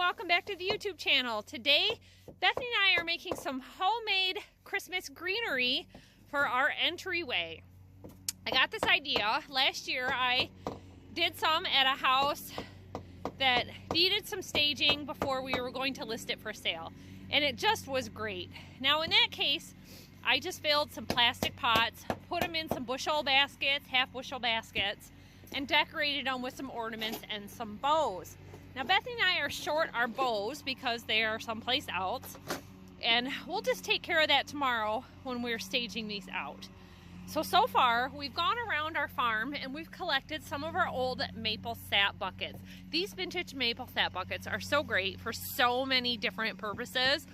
welcome back to the YouTube channel. Today, Bethany and I are making some homemade Christmas greenery for our entryway. I got this idea. Last year, I did some at a house that needed some staging before we were going to list it for sale. And it just was great. Now, in that case, I just filled some plastic pots, put them in some bushel baskets, half bushel baskets, and decorated them with some ornaments and some bows. Now, Bethany and I are short our bows because they are someplace else, and we'll just take care of that tomorrow when we're staging these out. So far, we've gone around our farm and we've collected some of our old maple sap buckets. These vintage maple sap buckets are so great for so many different purposes,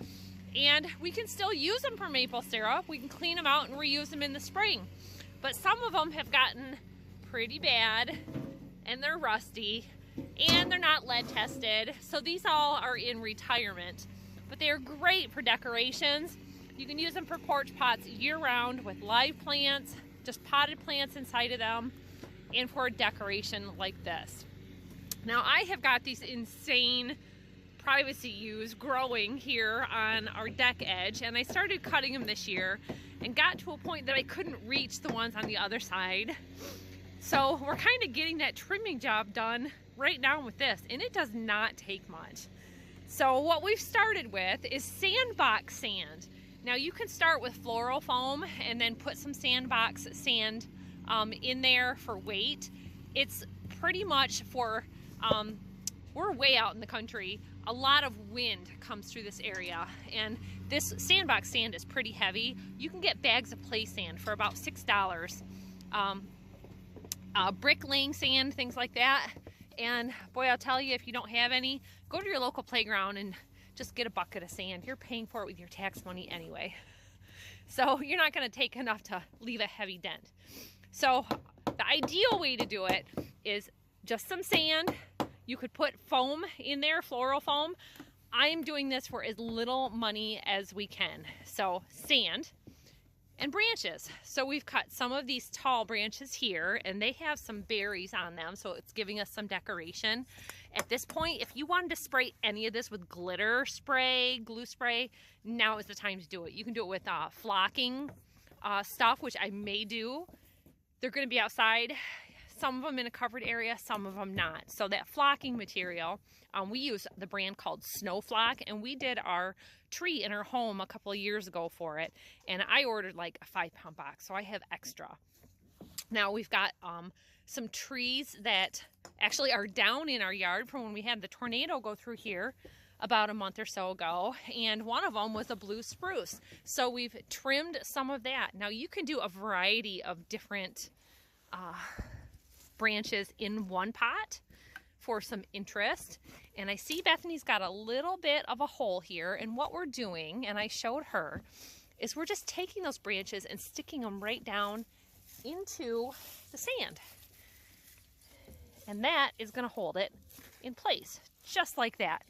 and we can still use them for maple syrup. We can clean them out and reuse them in the spring. But some of them have gotten pretty bad, and they're rusty, and they're not lead tested. So these all are in retirement, but they are great for decorations. You can use them for porch pots year-round with live plants, just potted plants inside of them, and for a decoration like this. Now, I have got these insane privacy yews growing here on our deck edge, and I started cutting them this year and got to a point that I couldn't reach the ones on the other side. So we're kind of getting that trimming job done right now with this, and it does not take much. So what we've started with is sandbox sand. Now, you can start with floral foam and then put some sandbox sand in there for weight. It's pretty much for, we're way out in the country. A lot of wind comes through this area, and this sandbox sand is pretty heavy. You can get bags of play sand for about $6. Brick laying sand, things like that. And boy, I'll tell you, if you don't have any, go to your local playground and just get a bucket of sand. You're paying for it with your tax money anyway. So you're not going to take enough to leave a heavy dent. So the ideal way to do it is just some sand. You could put foam in there, floral foam. I'm doing this for as little money as we can. So sand and branches. So we've cut some of these tall branches here, and they have some berries on them, so it's giving us some decoration. At this point, if you wanted to spray any of this with glitter spray, glue spray, now is the time to do it. You can do it with flocking stuff, which I may do. They're going to be outside, some of them in a covered area, some of them not. So that flocking material, we use the brand called Snow Flock, and we did our tree in our home a couple of years ago for it, and I ordered like a 5-pound box, so I have extra. Now we've got some trees that actually are down in our yard from when we had the tornado go through here about a month or so ago, and one of them was a blue spruce. So we've trimmed some of that. Now you can do a variety of different branches in one pot for some interest. And I see Bethany's got a little bit of a hole here, and what we're doing, and I showed her, is we're just taking those branches and sticking them right down into the sand, and that is going to hold it in place just like that.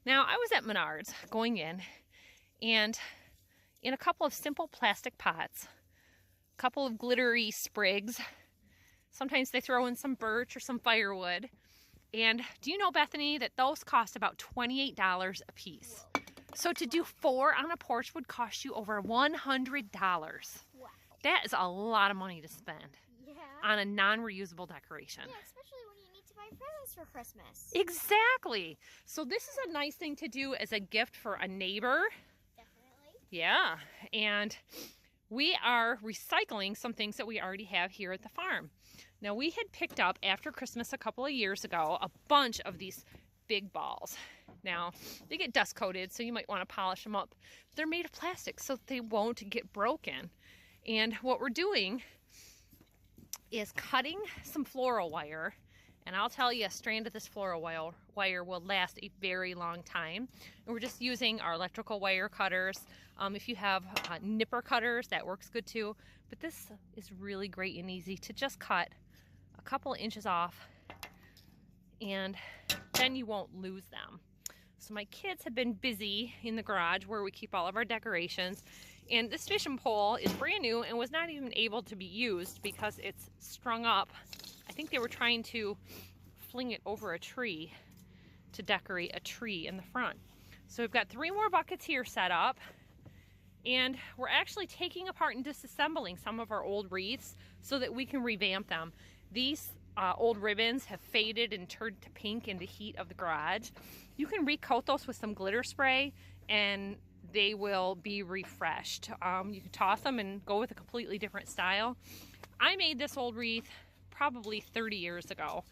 Now, I was at Menards going in, and in a couple of simple plastic pots, a couple of glittery sprigs. Sometimes they throw in some birch or some firewood. And do you know, Bethany, that those cost about $28 a piece? So to do 4 on a porch would cost you over $100. Wow. That is a lot of money to spend on a non-reusable decoration. Yeah, especially when you need to buy presents for Christmas. Exactly. So this is a nice thing to do as a gift for a neighbor. Definitely. Yeah. And we are recycling some things that we already have here at the farm. Now, we had picked up after Christmas a couple of years ago a bunch of these big balls. Now, they get dust coated, so you might want to polish them up. They're made of plastic, so they won't get broken. And what we're doing is cutting some floral wire. And I'll tell you, a strand of this floral wire will last a very long time. And we're just using our electrical wire cutters. If you have nipper cutters, that works good too. But this is really great and easy to just cut a couple of inches off, and then you won't lose them. So my kids have been busy in the garage where we keep all of our decorations. And this fishing pole is brand new and was not even able to be used because it's strung up. I think they were trying to fling it over a tree to decorate a tree in the front. So we've got 3 more buckets here set up, and we're actually taking apart and disassembling some of our old wreaths so that we can revamp them. These old ribbons have faded and turned to pink in the heat of the garage. You can recoat those with some glitter spray and they will be refreshed. You can toss them and go with a completely different style. I made this old wreath probably 30 years ago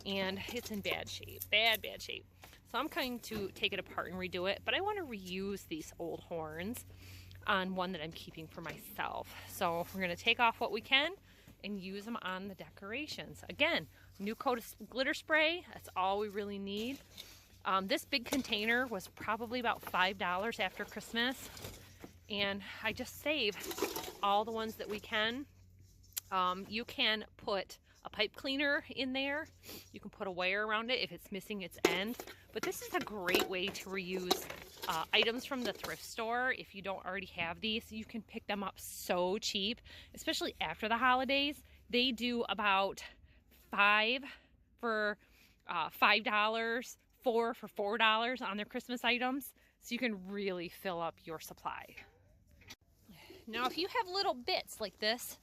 and it's in bad shape, bad shape. So I'm going to take it apart and redo it, but I want to reuse these old horns on one that I'm keeping for myself. So we're going to take off what we can and use them on the decorations. Again, new coat of glitter spray, that's all we really need. This big container was probably about $5 after Christmas, and I just save all the ones that we can. You can put a pipe cleaner in there. You can put a wire around it if it's missing its end. But this is a great way to reuse items from the thrift store. If you don't already have these, you can pick them up so cheap, especially after the holidays. They do about 5 for $5, 4 for $4 on their Christmas items. So you can really fill up your supply. Now, if you have little bits like this,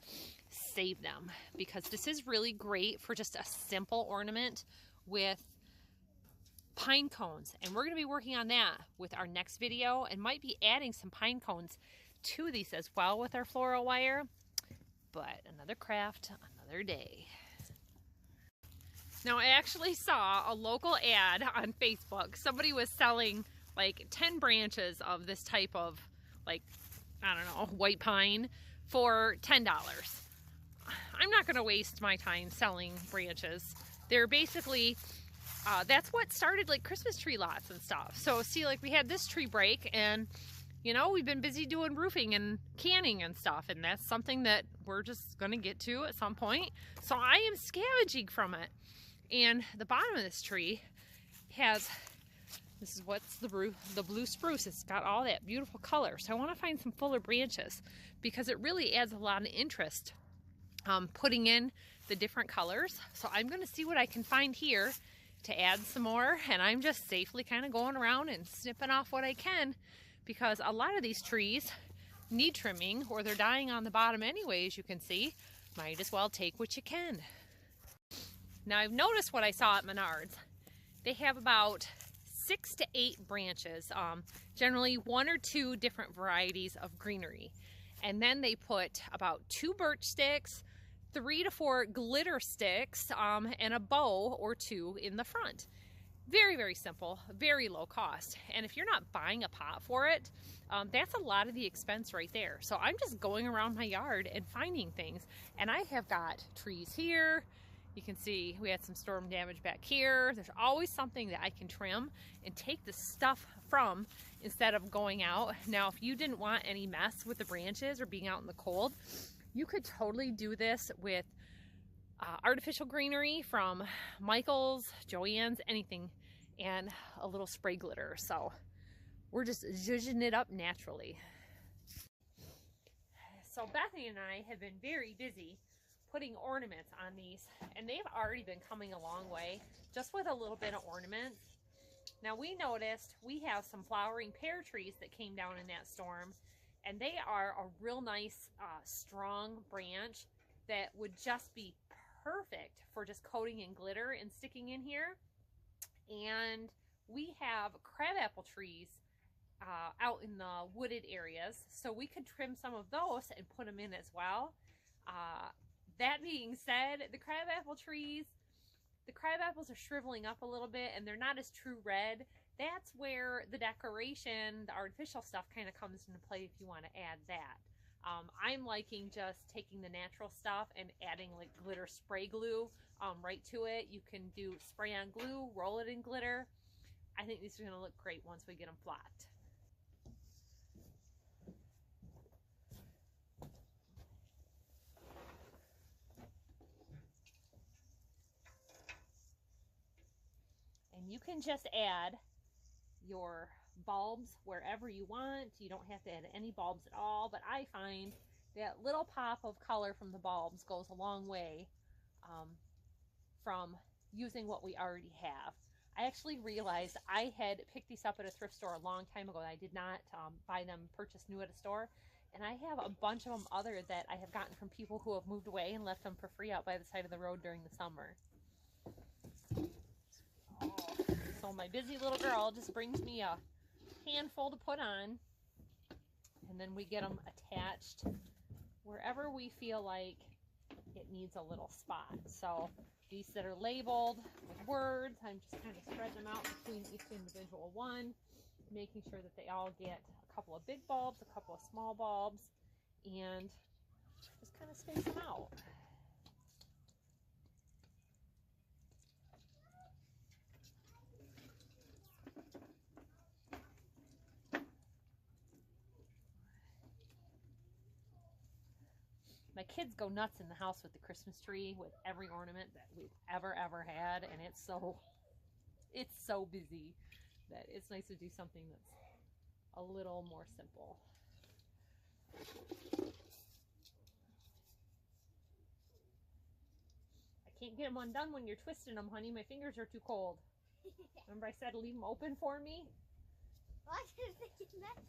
save them, because this is really great for just a simple ornament with pine cones, and we're going to be working on that with our next video and might be adding some pine cones to these as well with our floral wire. But another craft, another day. Now, I actually saw a local ad on Facebook. Somebody was selling like 10 branches of this type of, like, I don't know, white pine for $10. I'm not going to waste my time selling branches. They're basically, that's what started like Christmas tree lots and stuff. So see, like we had this tree break, and you know, we've been busy doing roofing and canning and stuff, and that's something that we're just going to get to at some point. So I am scavenging from it. And the bottom of this tree has, this is what's the blue spruce. It's got all that beautiful color. So I want to find some fuller branches because it really adds a lot of interest putting in the different colors. So I'm going to see what I can find here to add some more, and I'm just safely kind of going around and snipping off what I can, because a lot of these trees need trimming or they're dying on the bottom anyway, as you can see. Might as well take what you can. Now, I've noticed what I saw at Menards. They have about 6 to 8 branches, generally 1 or 2 different varieties of greenery. And then they put about 2 birch sticks, 3 to 4 glitter sticks, and a bow or 2 in the front. Very, very simple, very low cost. And if you're not buying a pot for it, that's a lot of the expense right there. So I'm just going around my yard and finding things. And I have got trees here. You can see we had some storm damage back here. There's always something that I can trim and take the stuff from instead of going out. Now, if you didn't want any mess with the branches or being out in the cold, you could totally do this with artificial greenery from Michael's, Joann's, anything, and a little spray glitter. So we're just zhuzhing it up naturally. So Bethany and I have been very busy putting ornaments on these, and they've already been coming a long way just with a little bit of ornaments. Now, we noticed we have some flowering pear trees that came down in that storm, and they are a real nice strong branch that would just be perfect for just coating in glitter and sticking in here. And we have crabapple trees out in the wooded areas, so we could trim some of those and put them in as well. That being said, the crabapple trees, the crabapples are shriveling up a little bit and they're not as true red. That's where the decoration, the artificial stuff kind of comes into play if you want to add that. I'm liking just taking the natural stuff and adding like glitter spray glue right to it. You can do spray on glue, roll it in glitter. I think these are going to look great once we get them flat. And you can just add your bulbs wherever you want. You don't have to add any bulbs at all, but I find that little pop of color from the bulbs goes a long way from using what we already have. I actually realized I had picked these up at a thrift store a long time ago. I did not buy them, purchase new at a store. And I have a bunch of them other that I have gotten from people who have moved away and left them for free out by the side of the road during the summer. Oh, so my busy little girl just brings me a handful to put on. And then we get them attached wherever we feel like it needs a little spot. So these that are labeled with words, I'm just kind of spread them out between each individual one, making sure that they all get a couple of big bulbs, a couple of small bulbs, and just kind of space them out. My kids go nuts in the house with the Christmas tree, with every ornament that we've ever had, and it's so busy that it's nice to do something that's a little more simple. I can't get them undone when you're twisting them, honey. My fingers are too cold. Remember I said leave them open for me? Well, I didn't think it meant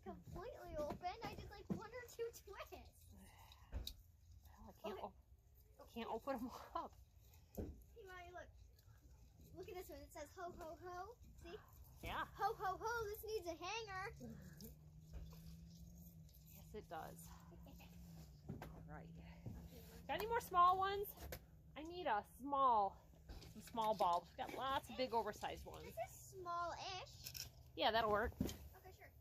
completely open. I did like 1 or 2 twists. Well, I can't open them up. Hey, Mommy, look. Look at this one. It says ho, ho, ho. See? Yeah. Ho, ho, ho. This needs a hanger. Yes, it does. All right. Got any more small ones? I need some small bulbs. We've got lots of big oversized ones. This is small-ish. Yeah, that'll work. Okay, sure.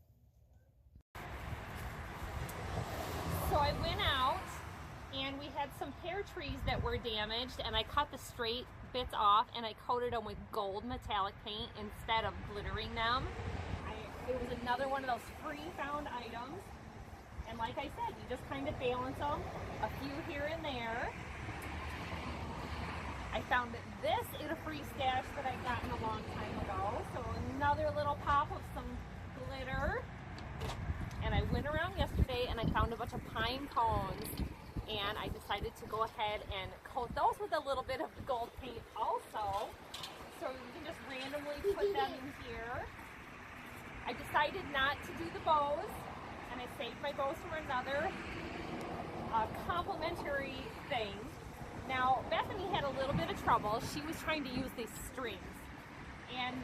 So I went out and we had some pear trees that were damaged, and I cut the straight bits off and I coated them with gold metallic paint instead of glittering them. It was another one of those free found items, and like I said, you just kind of balance them, a few here and there. I found this in a free stash that I'd gotten a long time ago, so another little pop of some glitter. And I went around yesterday and I found a bunch of pine cones, and I decided to go ahead and coat those with a little bit of the gold paint also. So you can just randomly put them in here. I decided not to do the bows, and I saved my bows for another complimentary thing. Now, Bethany had a little bit of trouble. She was trying to use these strings. And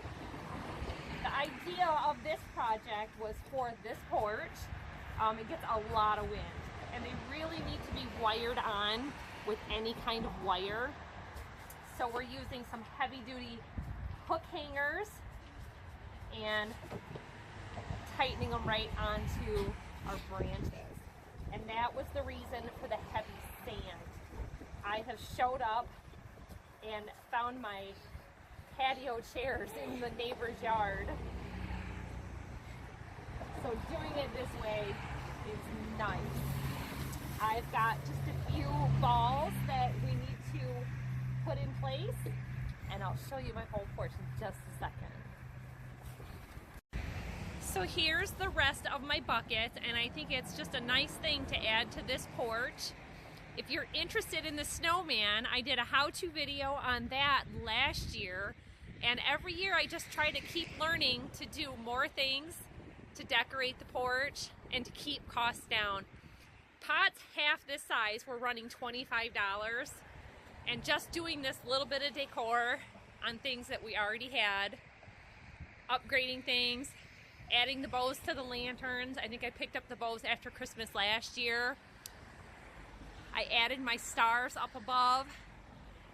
the idea of this project was for this porch. It gets a lot of wind, and they really need to be wired on with any kind of wire. So we're using some heavy-duty hook hangers and tightening them right onto our branches. And that was the reason for the heavy sand. I have showed up and found my patio chairs in the neighbor's yard. So doing it this way is nice. I've got just a few balls that we need to put in place, and I'll show you my whole porch in just a second. So here's the rest of my buckets, and I think it's just a nice thing to add to this porch. If you're interested in the snowman, I did a how-to video on that last year, and every year I just try to keep learning to do more things to decorate the porch and to keep costs down. Pots half this size were running $25, and just doing this little bit of decor on things that we already had, upgrading things, adding the bows to the lanterns. I think I picked up the bows after Christmas last year. I added my stars up above.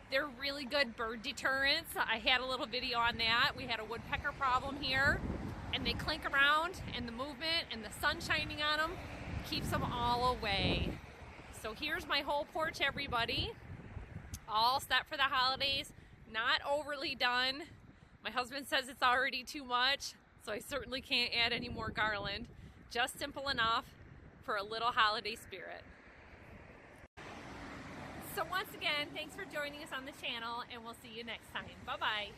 They're really good bird deterrents. I had a little video on that. We had a woodpecker problem here, and they clink around, and the movement and the sun shining on them keeps them all away. So here's my whole porch, everybody. All set for the holidays, not overly done. My husband says it's already too much, so I certainly can't add any more garland. Just simple enough for a little holiday spirit. So once again, thanks for joining us on the channel, and we'll see you next time. Bye-bye.